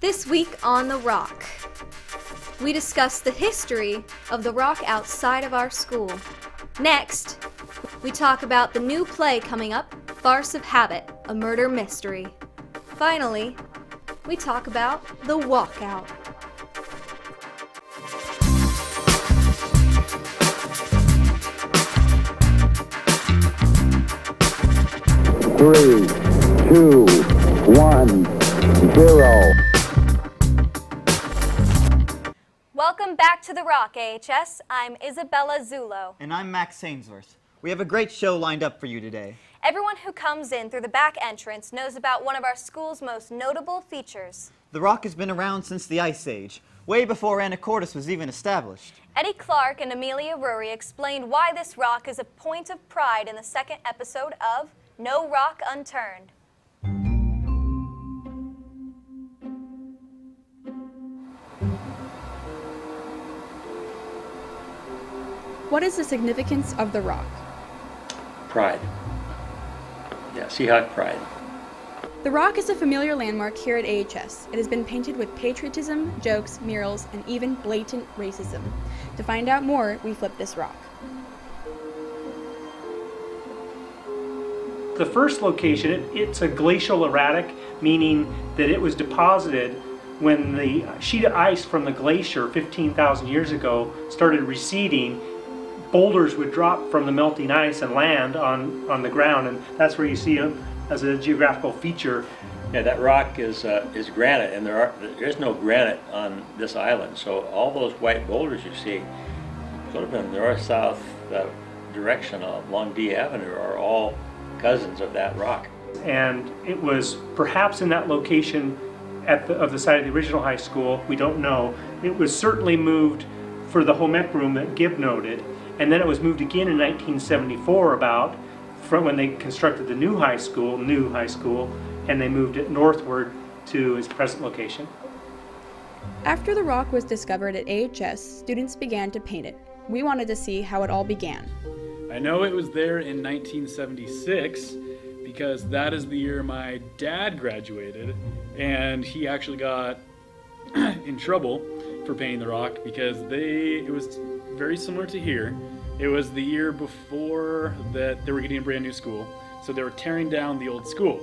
This week on The Rock, we discuss the history of the rock outside of our school. Next, we talk about the new play coming up, Farce of Habit, a murder mystery. Finally, we talk about The Walkout. Three, two, 1, 0. Welcome back to The Rock, AHS. I'm Isabella Zulo. And I'm Max Sainsworth. We have a great show lined up for you today. Everyone who comes in through the back entrance knows about one of our school's most notable features. The Rock has been around since the Ice Age, way before Anacortes was even established. Eddie Clark and Amelia Rury explained why this rock is a point of pride in the second episode of No Rock Unturned. What is the significance of the rock? Pride. Yeah, Seahawk pride. The Rock is a familiar landmark here at AHS. It has been painted with patriotism, jokes, murals, and even blatant racism. To find out more, we flip this rock. The first location, it's a glacial erratic, meaning that it was deposited when the sheet of ice from the glacier 15,000 years ago started receding. Boulders would drop from the melting ice and land on the ground, and that's where you see them as a geographical feature. Yeah, that rock is granite, and there is no granite on this island. So all those white boulders you see, sort of in the north-south direction along D Avenue, are all cousins of that rock. And it was perhaps in that location of the site of the original high school. We don't know. It was certainly moved for the home ec room that Gibb noted. And then it was moved again in 1974 from when they constructed the new high school, and they moved it northward to its present location. After the rock was discovered at AHS, students began to paint it. We wanted to see how it all began. I know it was there in 1976 because that is the year my dad graduated, and he actually got in trouble for painting the rock because it was very similar to here. It was the year before that they were getting a brand new school, so they were tearing down the old school.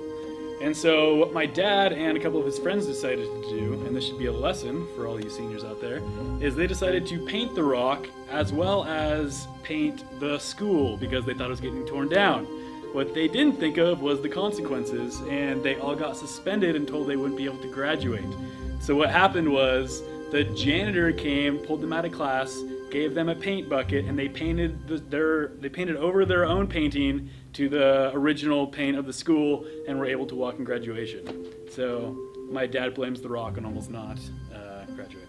And so what my dad and a couple of his friends decided to do, and this should be a lesson for all you seniors out there, is they decided to paint the rock as well as paint the school because they thought it was getting torn down. What they didn't think of was the consequences, and they all got suspended and told they wouldn't be able to graduate. So what happened was the janitor came, pulled them out of class, gave them a paint bucket, and they painted over their own painting to the original paint of the school, and were able to walk in graduation. So my dad blames the rock on almost not graduating.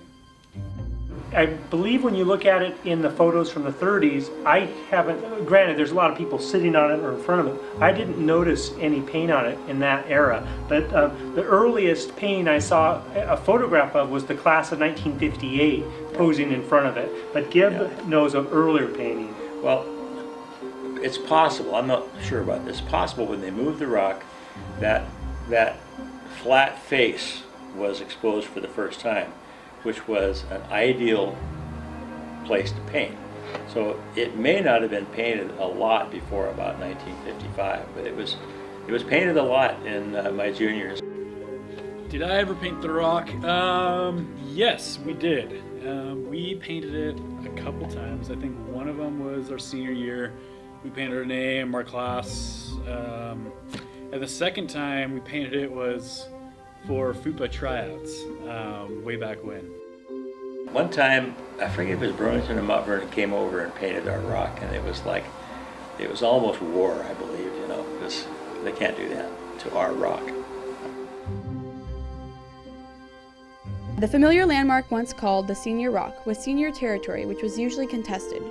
I believe when you look at it in the photos from the 30s, I haven't, granted there's a lot of people sitting on it or in front of it, I didn't notice any paint on it in that era. But the earliest painting I saw a photograph of was the class of 1958 posing in front of it. But Gibb knows of earlier painting. Well, it's possible, I'm not sure about this, it's possible when they moved the rock that flat face was exposed for the first time, which was an ideal place to paint. So it may not have been painted a lot before about 1955, but it was painted a lot in my juniors. Did I ever paint the rock? Yes, we did. We painted it a couple times. I think one of them was our senior year. We painted our name, our class. And the second time we painted it was for FUPA tryouts, way back when. One time, I forget if it was Burlington or Mount Vernon, came over and painted our rock, and it was like, it was almost war, I believe, because they can't do that to our rock. The familiar landmark once called the Senior Rock was senior territory, which was usually contested.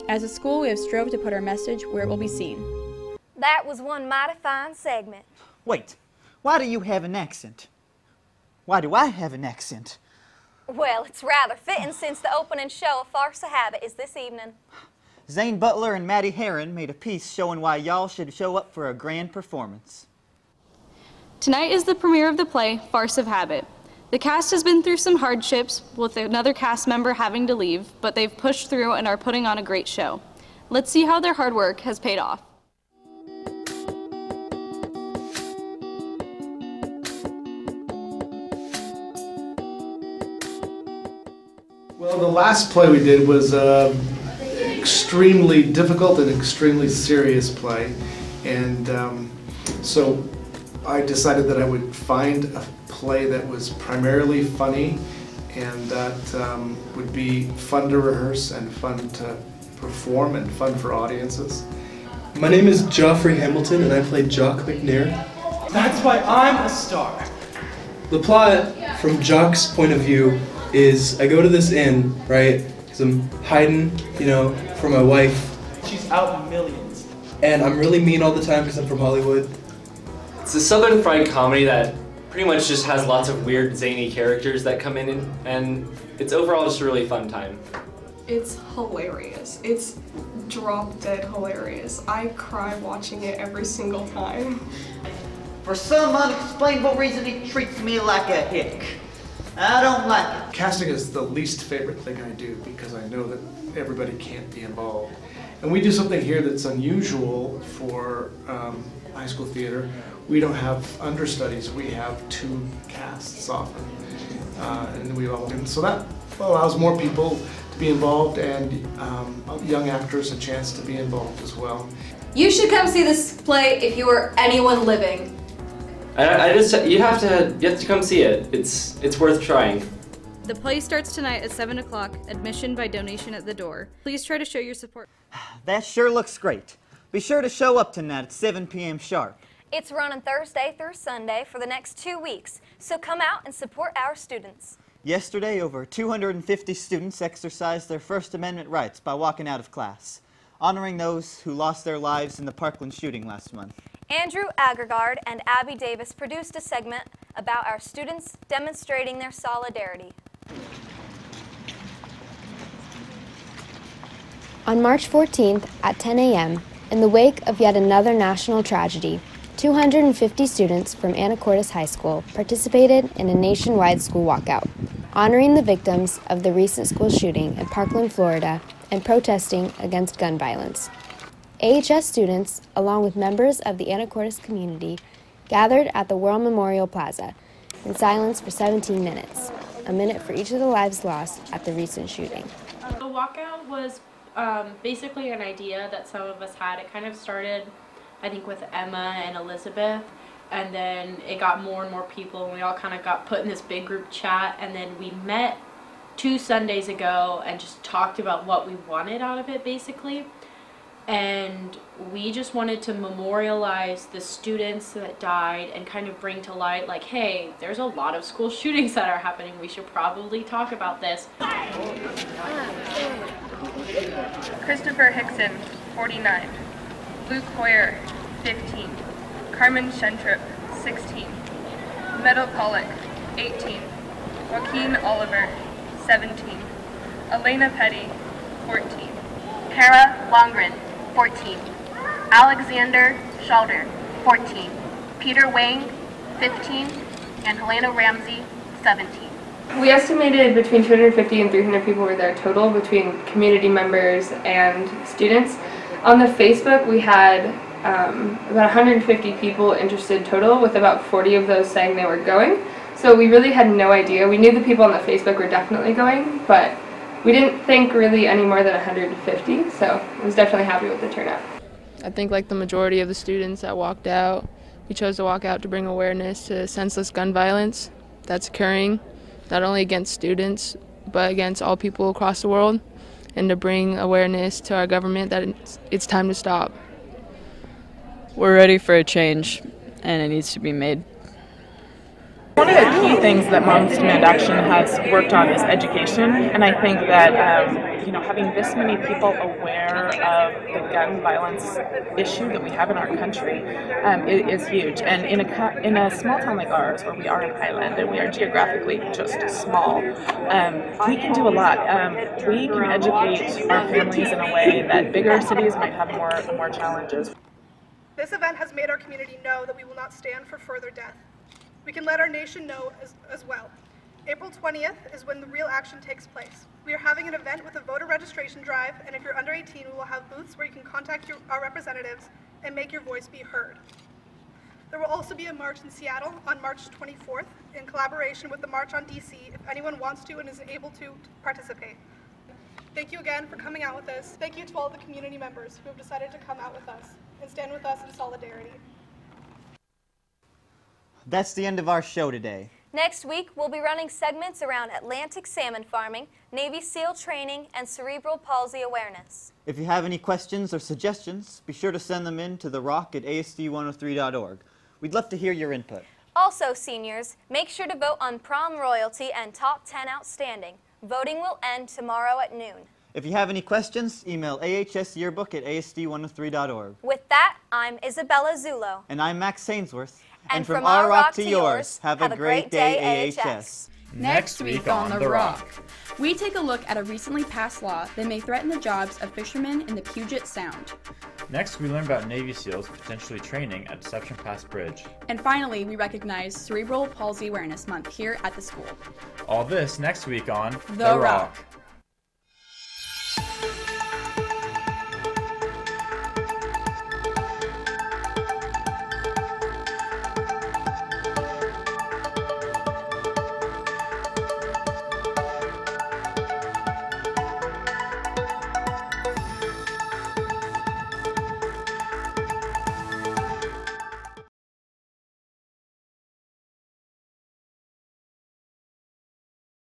As a school, we have strove to put our message where it will be seen. That was one mighty fine segment. Wait, why do you have an accent? Why do I have an accent? Well, it's rather fitting since the opening show of Farce of Habit is this evening. Zane Butler and Maddie Herron made a piece showing why y'all should show up for a grand performance. Tonight is the premiere of the play Farce of Habit. The cast has been through some hardships, with another cast member having to leave, but they've pushed through and are putting on a great show. Let's see how their hard work has paid off. Well, the last play we did was extremely difficult and extremely serious play, and so I decided that I would find a play that was primarily funny and that would be fun to rehearse and fun to perform and fun for audiences. My name is Joffrey Hamilton and I play Jock McNair. That's why I'm a star. The plot, from Jock's point of view, is I go to this inn, right, because I'm hiding, you know, from my wife. She's out millions. And I'm really mean all the time because I'm from Hollywood. It's a Southern fried comedy that pretty much just has lots of weird, zany characters that come in, and it's overall just a really fun time. It's hilarious. It's drop dead hilarious. I cry watching it every single time. For some unexplainable reason, he treats me like a hick. I don't like it. Casting is the least favorite thing I do because I know that everybody can't be involved. And we do something here that's unusual for high school theater. We don't have understudies, we have 2 casts often. And so that allows more people to be involved and young actors a chance to be involved as well. You should come see this play if you are anyone living. You have to come see it. It's worth trying. The play starts tonight at 7 o'clock, admission by donation at the door. Please try to show your support. That sure looks great. Be sure to show up tonight at 7 p.m. sharp. It's running Thursday through Sunday for the next 2 weeks, so come out and support our students. Yesterday, over 250 students exercised their First Amendment rights by walking out of class, honoring those who lost their lives in the Parkland shooting last month. Andrew Agregard and Abby Davis produced a segment about our students demonstrating their solidarity. On March 14th at 10 a.m., in the wake of yet another national tragedy, 250 students from Anacortes High School participated in a nationwide school walkout, honoring the victims of the recent school shooting in Parkland, Florida, and protesting against gun violence. AHS students, along with members of the Anacortes community, gathered at the World Memorial Plaza in silence for 17 minutes, a minute for each of the lives lost at the recent shooting. The walkout was basically an idea that some of us had. It kind of started, I think, with Emma and Elizabeth, and then it got more and more people, and we all kind of got put in this big group chat, and then we met 2 Sundays ago and just talked about what we wanted out of it, basically. And we just wanted to memorialize the students that died and kind of bring to light, like, hey, there's a lot of school shootings that are happening. We should probably talk about this. Christopher Hickson, 49. Luke Hoyer, 15. Carmen Shentrup, 16. Meadow Pollock, 18. Joaquin Oliver, 17. Elena Petty, 14. Kara Longren, 14. Alexander Schalder, 14. Peter Wang, 15. And Helena Ramsey, 17. We estimated between 250 and 300 people were there total between community members and students. On the Facebook, we had about 150 people interested total, with about 40 of those saying they were going. So we really had no idea. We knew the people on the Facebook were definitely going, but we didn't think really any more than 150, so I was definitely happy with the turnout. I think like the majority of the students that walked out, we chose to walk out to bring awareness to senseless gun violence that's occurring not only against students, but against all people across the world, and to bring awareness to our government that it's time to stop. We're ready for a change, and it needs to be made. One of the key things that Moms Demand Action has worked on is education, and I think that having this many people aware of the gun violence issue that we have in our country is huge. And in a small town like ours, where we are in Highland and we are geographically just small, we can do a lot. We can educate our families in a way that bigger cities might have more challenges. This event has made our community know that we will not stand for further death. We can let our nation know as well. April 20th is when the real action takes place. We are having an event with a voter registration drive, and if you're under 18, we will have booths where you can contact our representatives and make your voice be heard. There will also be a march in Seattle on March 24th in collaboration with the March on DC if anyone wants to and is able to participate. Thank you again for coming out with us. Thank you to all the community members who have decided to come out with us and stand with us in solidarity. That's the end of our show today. Next week, we'll be running segments around Atlantic salmon farming, Navy SEAL training, and cerebral palsy awareness. If you have any questions or suggestions, be sure to send them in to therock@asd103.org. We'd love to hear your input. Also, seniors, make sure to vote on prom royalty and top 10 outstanding. Voting will end tomorrow at noon. If you have any questions, email ahsyearbook@asd103.org. With that, I'm Isabella Zulo. And I'm Max Sainsworth. And from our rock to yours, have a great day, AHS. Next week on The Rock, we take a look at a recently passed law that may threaten the jobs of fishermen in the Puget Sound. Next, we learn about Navy SEALs potentially training at Deception Pass Bridge. And finally, we recognize Cerebral Palsy Awareness Month here at the school. All this next week on The Rock.